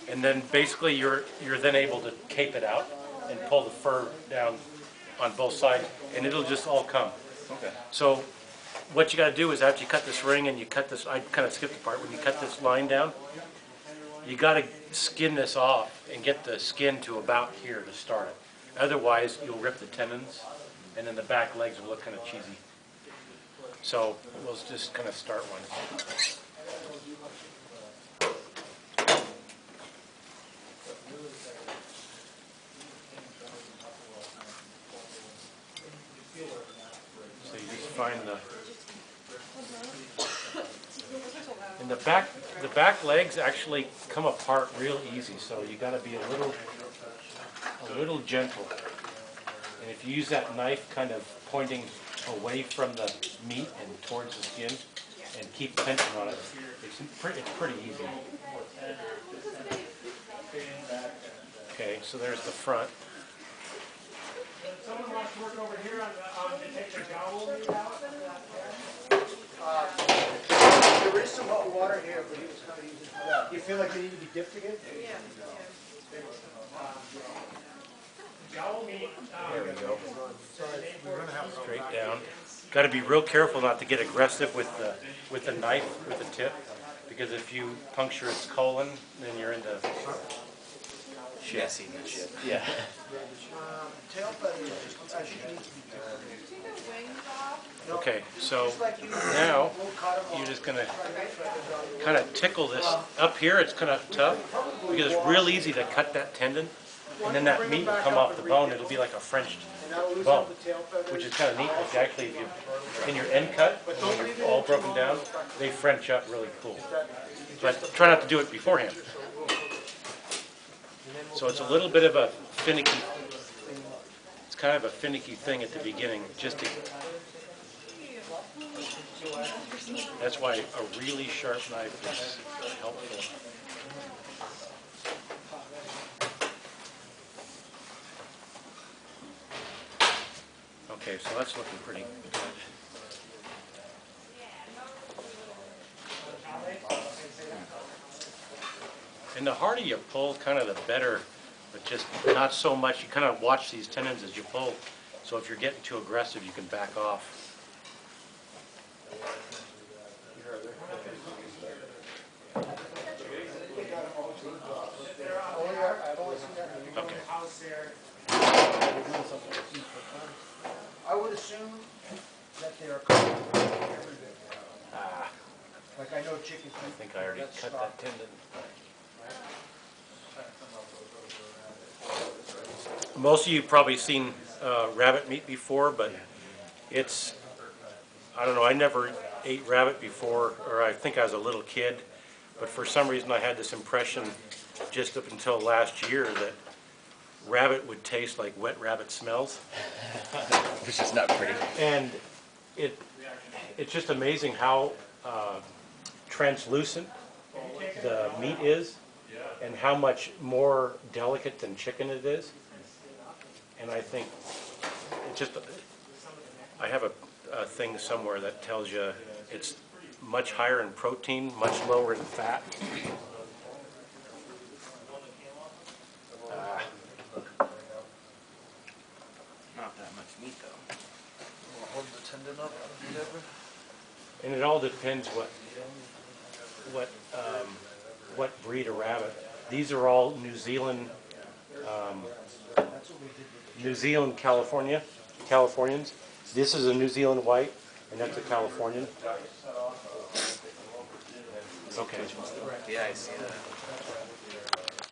and then basically you're then able to cape it out and pull the fur down on both sides, and it'll just all come. Okay. So what you got to do is after you cut this ring and you cut this, I kind of skipped the part, when you cut this line down, you got to skin this off and get the skin to about here to start it. Otherwise, you'll rip the tendons, and then the back legs will look kind of cheesy. So we'll just kind of start one. So you just find and the back legs actually come apart real easy. So you got to be a little gentle. And if you use that knife kind of pointing away from the meat and towards the skin and keep tension on it, it's pretty easy. Okay, so there's the front. Someone wants to work over here on to take the jowl meat out? There is some hot water here, but he was kind of using that. You feel like they need to be dipped again? Yeah. Jowl meat. There we go. Straight down. Got to be real careful not to get aggressive with the knife, with the tip, because if you puncture its colon, then you're into shit. Yeah, seen that shit. Yeah. Tail feather is just, I think it needs to be dipped. Okay, so now you're just going to kind of tickle this. Up here it's kind of tough because it's real easy to cut that tendon, and then that meat will come off the bone. It'll be like a Frenched bone, which is kind of neat. If you actually, if you, in your end cut, when you're all broken down, they French up really cool. But try not to do it beforehand. So it's a little bit of a finicky, it's kind of a finicky thing at the beginning, just to, that's why a really sharp knife is helpful. Okay, so that's looking pretty good. And the harder you pull, kind of the better, but just not so much. You kind of watch these tendons as you pull, so if you're getting too aggressive, you can back off. Okay. I would assume that they are covered. Like I know chicken feet. I think I already cut that tendon. Most of you probably seen rabbit meat before, but it's, I don't know, I never ate rabbit before, or I think I was a little kid, but for some reason I had this impression just up until last year that rabbit would taste like wet rabbit smells. Which is not pretty. And it's just amazing how translucent the meat is and how much more delicate than chicken it is. And I think it just, I have a thing somewhere that tells you it's much higher in protein, much lower in fat. Not that much meat though. Hold the tendon up, whatever. And it all depends what breed of rabbit. These are all New Zealand, Californians. This is a New Zealand white, and that's a Californian. Okay. Yeah, I see that.